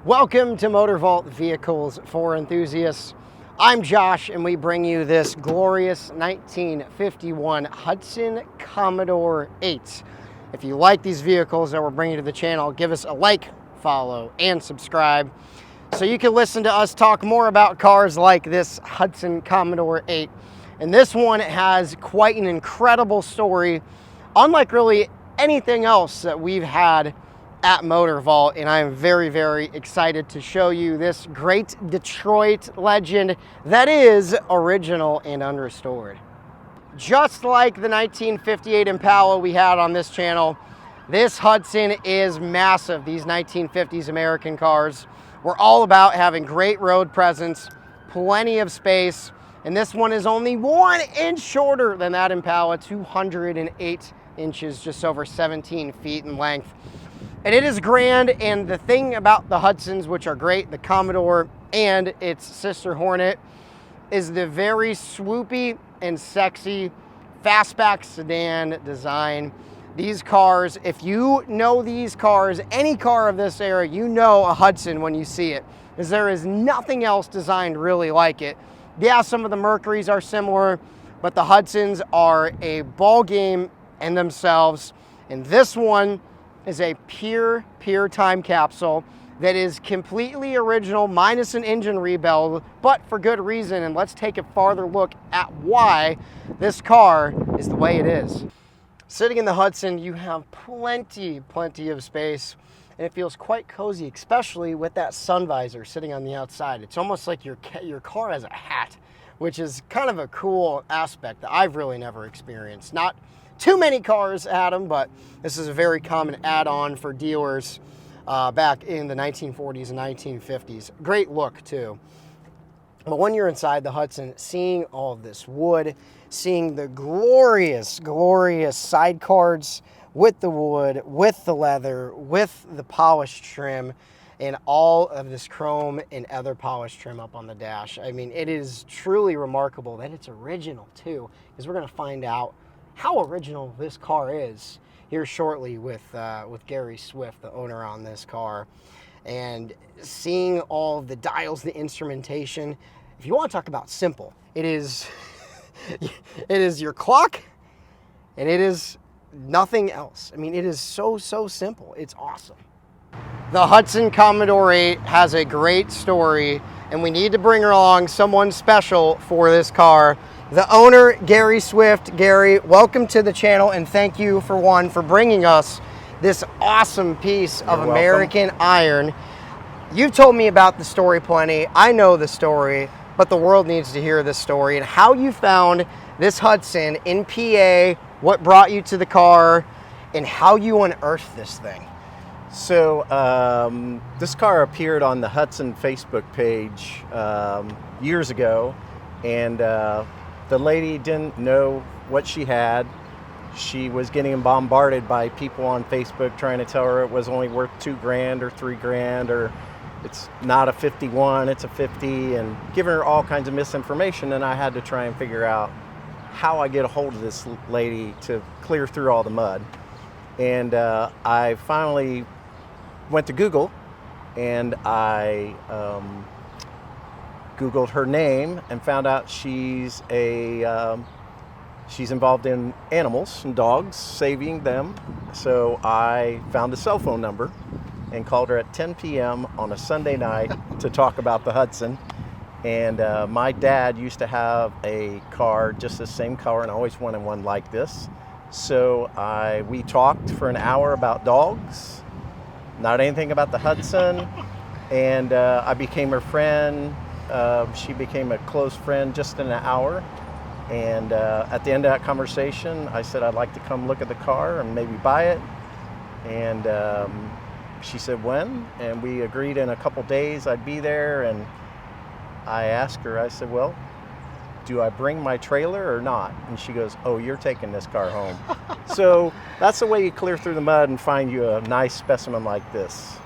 Welcome to MOTORVAULT Vehicles for Enthusiasts. I'm Josh, and we bring you this glorious 1951 Hudson Commodore 8. If you like these vehicles that we're bringing to the channel, give us a like, follow, and subscribe so you can listen to us talk more about cars like this Hudson Commodore 8. And this one has quite an incredible story, unlike really anything else that we've had at MOTORVAULT, and I am very, very excited to show you this great Detroit legend that is original and unrestored. Just like the 1958 Impala we had on this channel, this Hudson is massive. These 1950s American cars were all about having great road presence, plenty of space, and this one is only 1 inch shorter than that Impala, 208 inches, just over 17 feet in length. And it is grand, and the thing about the Hudsons, which are great, the Commodore and its sister Hornet, is the very swoopy and sexy fastback sedan design. These cars, if you know these cars, any car of this era, you know a Hudson when you see it, because there is nothing else designed really like it. Yeah, some of the Mercurys are similar, but the Hudsons are a ball game in themselves, and this one is a pure time capsule that is completely original, minus an engine rebuild, but for good reason. And let's take a farther look at why this car is the way it is. Sitting in the Hudson, you have plenty of space, and it feels quite cozy, especially with that sun visor sitting on the outside. It's almost like your car has a hat, which is kind of a cool aspect that I've really never experienced. Not too many cars had them, but this is a very common add-on for dealers back in the 1940s and 1950s. Great look too. But when you're inside the Hudson, seeing all of this wood, seeing the glorious side cards with the wood, with the leather, with the polished trim, and all of this chrome and other polished trim up on the dash. I mean, it is truly remarkable that it's original too, because we're going to find out how original this car is here shortly with Gary Swift, the owner on this car. And seeing all of the dials, the instrumentation. If you want to talk about simple, it is it is your clock, and it is nothing else. I mean, it is so simple. It's awesome. The Hudson Commodore 8 has a great story, and we need to bring along someone special for this car. The owner, Gary Swift. Gary, welcome to the channel, and thank you for bringing us this awesome piece of American iron. You've told me about the story plenty. I know the story, but the world needs to hear this story and how you found this Hudson in PA, what brought you to the car, and how you unearthed this thing. So this car appeared on the Hudson Facebook page years ago, and the lady didn't know what she had. She was getting bombarded by people on Facebook trying to tell her it was only worth $2,000 or $3,000, or it's not a 51, it's a 50, and giving her all kinds of misinformation. And I had to try and figure out how I get a hold of this lady to clear through all the mud. And I finally went to Google, and I Googled her name and found out she's involved in animals and dogs, saving them. So I found a cell phone number and called her at 10 p.m. on a Sunday night to talk about the Hudson. And my dad used to have a car, just the same car, and I always wanted one like this. So we talked for an hour about dogs, not anything about the Hudson, and I became her friend. She became a close friend just in an hour. And at the end of that conversation, I said I'd like to come look at the car and maybe buy it. And she said when, and we agreed in a couple days I'd be there. And I asked her, I said, well, do I bring my trailer or not? And she goes, oh, you're taking this car home. So that's the way you clear through the mud and find you a nice specimen like this.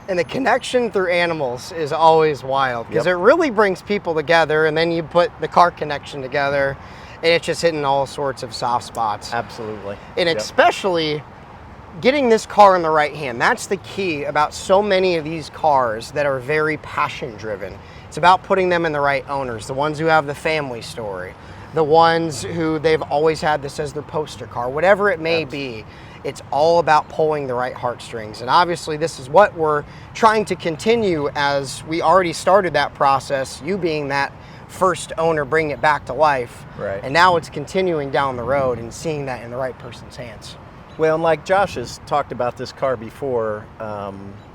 And the connection through animals is always wild, because it really brings people together, and then you put the car connection together, and it's just hitting all sorts of soft spots. Absolutely. And especially getting this car in the right hand, that's the key about so many of these cars that are very passion driven. It's about putting them in the right owners, the ones who have the family story, the ones who they've always had this as their poster car, whatever it may be. It's all about pulling the right heartstrings. And obviously this is what we're trying to continue, as we already started that process, you being that first owner, bringing it back to life. Right. And now it's continuing down the road and seeing that in the right person's hands. Well, and like Josh has talked about this car before,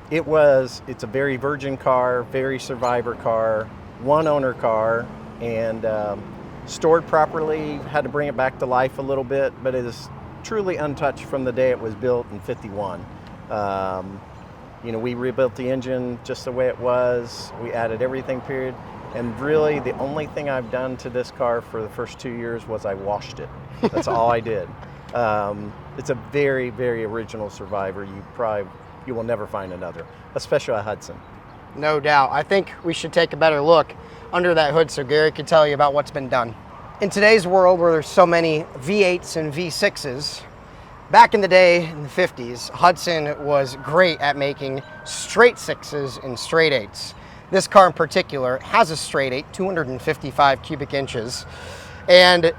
it's a very virgin car, very survivor car, one owner car, and stored properly. Had to bring it back to life a little bit, but it is truly untouched from the day it was built in '51. You know, we rebuilt the engine just the way it was. We added everything, period. And really, the only thing I've done to this car for the first 2 years was I washed it. That's all I did. It's a very, very original survivor. You will never find another, especially a Hudson. No doubt. I think we should take a better look under that hood so Gary could tell you about what's been done. In today's world where there's so many V8s and V6s, back in the day, in the 50s, Hudson was great at making straight 6s and straight 8s. This car in particular has a straight 8, 255 cubic inches, and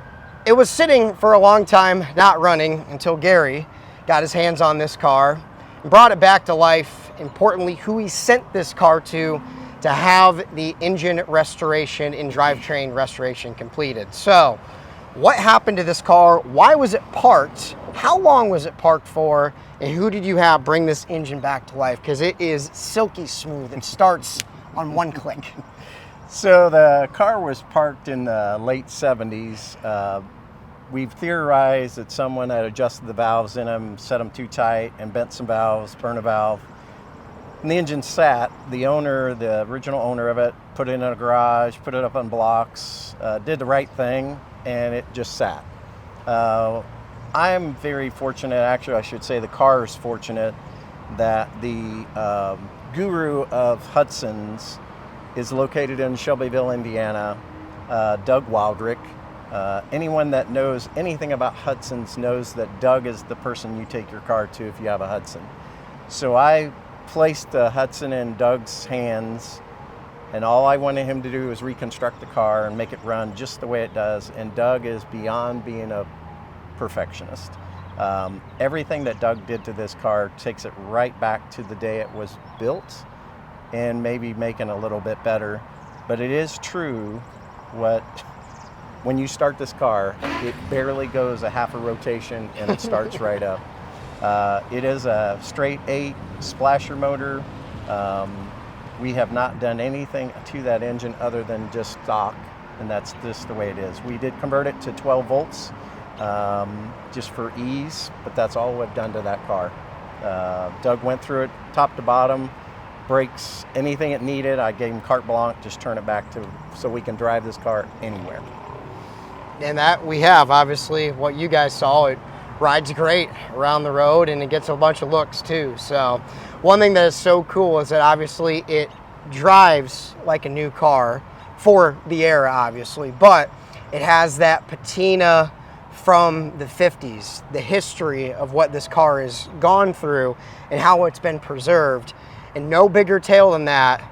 it was sitting for a long time not running until Gary got his hands on this car and brought it back to life. Importantly, who he sent this car to have the engine restoration and drivetrain restoration completed. So, what happened to this car? Why was it parked? How long was it parked for? And who did you have bring this engine back to life? Because it is silky smooth. It starts on one click. So the car was parked in the late 70s. We've theorized that someone had adjusted the valves in them, set them too tight, and bent some valves, burned a valve. And the engine sat. The owner, the original owner of it, put it in a garage, put it up on blocks, did the right thing, and it just sat. I am very fortunate, actually I should say the car is fortunate, that the guru of Hudson's is located in Shelbyville, Indiana, Doug Wildrick. Anyone that knows anything about Hudson's knows that Doug is the person you take your car to if you have a Hudson. So I placed the Hudson in Doug's hands, and all I wanted him to do was reconstruct the car and make it run just the way it does. And Doug is beyond being a perfectionist. Everything that Doug did to this car takes it right back to the day it was built, and maybe making a little bit better. But it is true when you start this car, it barely goes a half a rotation and it starts right up. It is a straight 8 splasher motor. We have not done anything to that engine other than just stock, and that's just the way it is. We did convert it to 12 volts just for ease, but that's all we've done to that car. Doug went through it top to bottom, brakes, anything it needed. I gave him carte blanche, just turn it back to so we can drive this car anywhere. And that we have, obviously, what you guys saw, it rides great around the road and it gets a bunch of looks too. So one thing that is so cool is that obviously it drives like a new car for the era, obviously, but it has that patina from the 50s, the history of what this car has gone through and how it's been preserved. And no bigger tale than that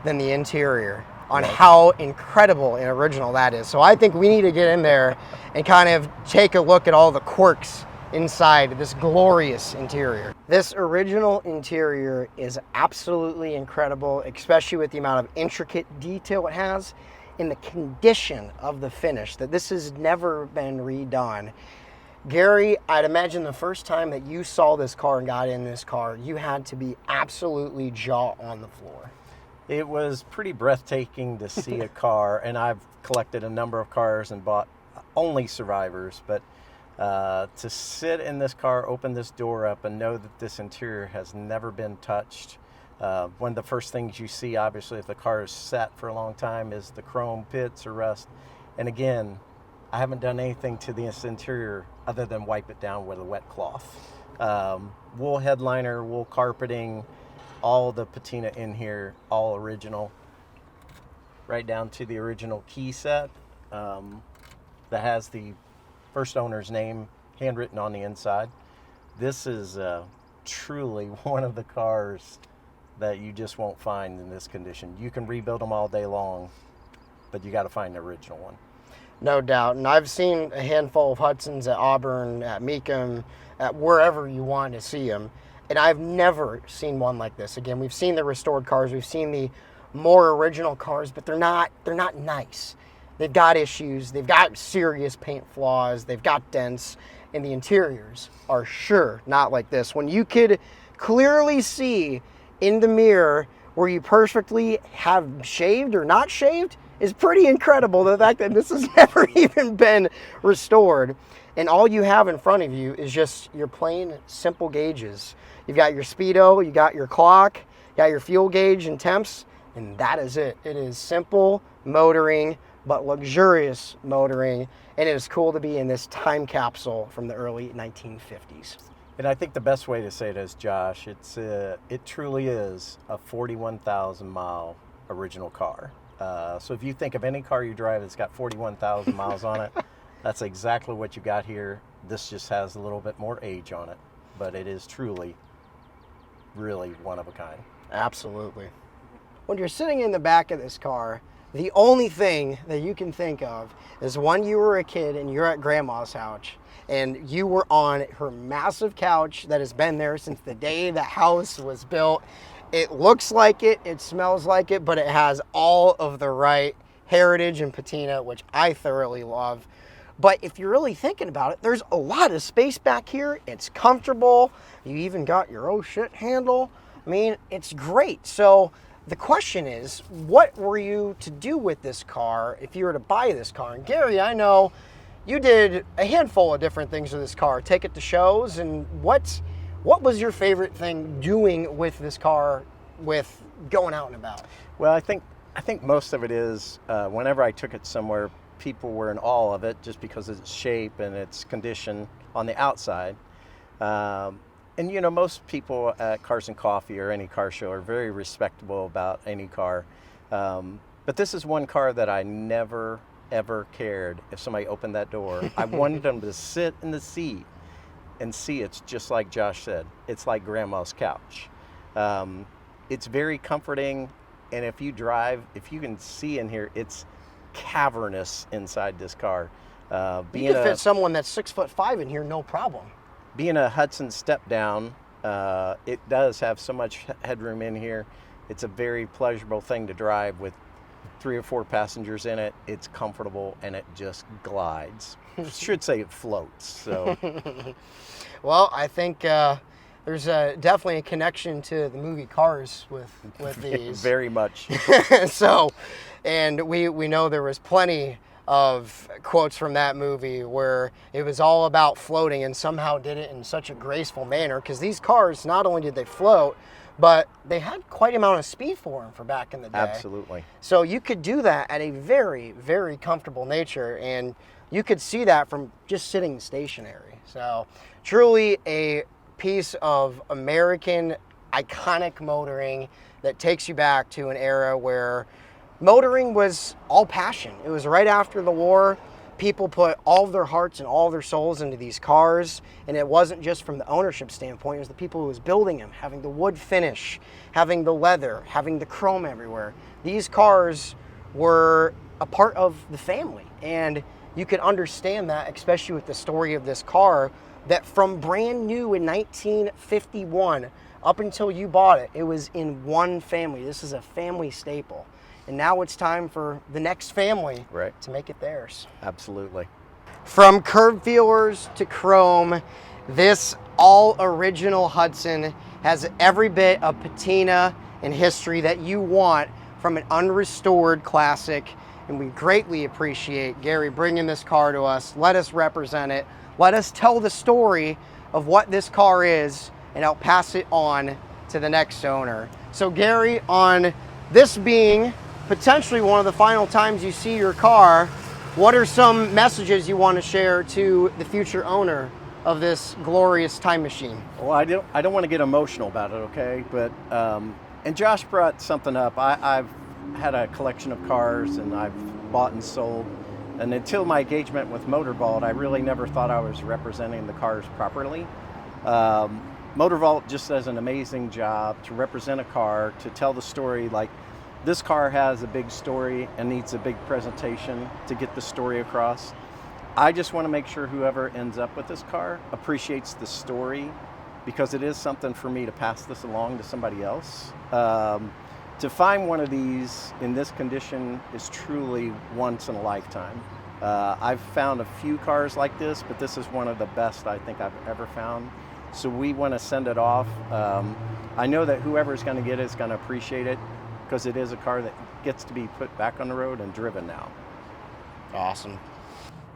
than the interior on how incredible and original that is. So I think we need to get in there and kind of take a look at all the quirks inside this glorious interior. This original interior is absolutely incredible, especially with the amount of intricate detail it has and the condition of the finish, that this has never been redone. Gary, I'd imagine the first time that you saw this car and got in this car, you had to be absolutely jaw on the floor. It was pretty breathtaking to see a car, and I've collected a number of cars and bought only survivors, but to sit in this car, open this door up, and know that this interior has never been touched. One of the first things you see, obviously, if the car is sat for a long time, is the chrome pits or rust. And again, I haven't done anything to this interior other than wipe it down with a wet cloth. Wool headliner, wool carpeting, all the patina in here, all original, right down to the original key set that has the first owner's name handwritten on the inside. This is truly one of the cars that you just won't find in this condition. You can rebuild them all day long, but you got to find the original one. No doubt. And I've seen a handful of Hudsons at Auburn, at Mecum, at wherever you want to see them. And I've never seen one like this. Again, we've seen the restored cars, we've seen the more original cars, but they're not nice. They've got issues, they've got serious paint flaws, they've got dents, and the interiors are sure not like this. When you could clearly see in the mirror where you perfectly have shaved or not shaved is pretty incredible. The fact that this has never even been restored. And all you have in front of you is just your plain, simple gauges. You've got your speedo, you got your clock, you got your fuel gauge and temps, and that is it. It is simple motoring, but luxurious motoring, and it is cool to be in this time capsule from the early 1950s. And I think the best way to say it is, Josh, it truly is a 41,000 mile original car. So if you think of any car you drive that's got 41,000 miles on it, that's exactly what you got here. This just has a little bit more age on it, but it is truly, really one of a kind. Absolutely. When you're sitting in the back of this car, the only thing that you can think of is when you were a kid and you're at grandma's house and you were on her massive couch that has been there since the day the house was built. It looks like it, it smells like it, but it has all of the right heritage and patina, which I thoroughly love. But if you're really thinking about it, there's a lot of space back here. It's comfortable. You even got your oh shit handle. I mean, it's great. So the question is, what were you to do with this car if you were to buy this car? And Gary, I know you did a handful of different things with this car. Take it to shows, and what was your favorite thing doing with this car, with going out and about? Well, I think most of it is whenever I took it somewhere, people were in awe of it just because of its shape and its condition on the outside. And you know, most people at Cars and Coffee or any car show are very respectable about any car. But this is one car that I never, ever cared if somebody opened that door. I wanted them to sit in the seat and see it's just like Josh said. It's like grandma's couch. It's very comforting. And if you drive, if you can see in here, it's cavernous inside this car. You can fit someone that's 6'5" in here, no problem. Being a Hudson step down, it does have so much headroom in here. It's a very pleasurable thing to drive with 3 or 4 passengers in it. It's comfortable and it just glides. I should say it floats. So, well, I think there's definitely a connection to the movie Cars with these. Very much. So, and we know there was plenty of quotes from that movie where it was all about floating, and somehow did it in such a graceful manner, because these cars, not only did they float, but they had quite an amount of speed for them for back in the day. Absolutely. So you could do that at a very, very comfortable nature, and you could see that from just sitting stationary. So truly a piece of American iconic motoring that takes you back to an era where motoring was all passion. It was right after the war. People put all of their hearts and all of their souls into these cars, and it wasn't just from the ownership standpoint. It was the people who was building them, having the wood finish, having the leather, having the chrome everywhere. These cars were a part of the family, and you could understand that, especially with the story of this car, that from brand new in 1951 up until you bought it, it was in one family. This is a family staple. And now it's time for the next family to make it theirs. Absolutely. From curb feelers to chrome, this all original Hudson has every bit of patina and history that you want from an unrestored classic. And we greatly appreciate Gary bringing this car to us. Let us represent it. Let us tell the story of what this car is, and I'll pass it on to the next owner. So Gary, on this being potentially one of the final times you see your car, what are some messages you want to share to the future owner of this glorious time machine? Well, I don't want to get emotional about it, okay? But and Josh brought something up. I've had a collection of cars, and I've bought and sold. And until my engagement with MOTORVAULT, I really never thought I was representing the cars properly. MOTORVAULT just does an amazing job to represent a car, to tell the story. Like, this car has a big story and needs a big presentation to get the story across. I just want to make sure whoever ends up with this car appreciates the story, because it is something for me to pass this along to somebody else. To find one of these in this condition is truly once in a lifetime. I've found a few cars like this, but this is one of the best I think I've ever found. So we want to send it off. I know that whoever's going to get it is going to appreciate it, because it is a car that gets to be put back on the road and driven now. Awesome.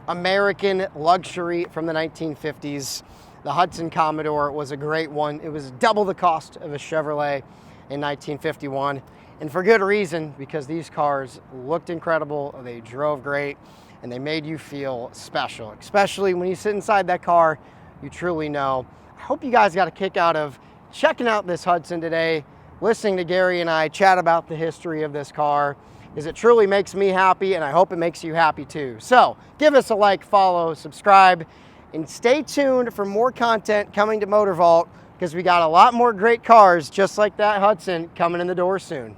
American luxury from the 1950s. The Hudson Commodore was a great one. It was double the cost of a Chevrolet in 1951, and for good reason, because these cars looked incredible, they drove great, and they made you feel special. Especially when you sit inside that car, you truly know. I hope you guys got a kick out of checking out this Hudson today, listening to Gary and I chat about the history of this car, because it truly makes me happy, and I hope it makes you happy too. So give us a like, follow, subscribe, and stay tuned for more content coming to MOTORVAULT, because we got a lot more great cars just like that Hudson coming in the door soon.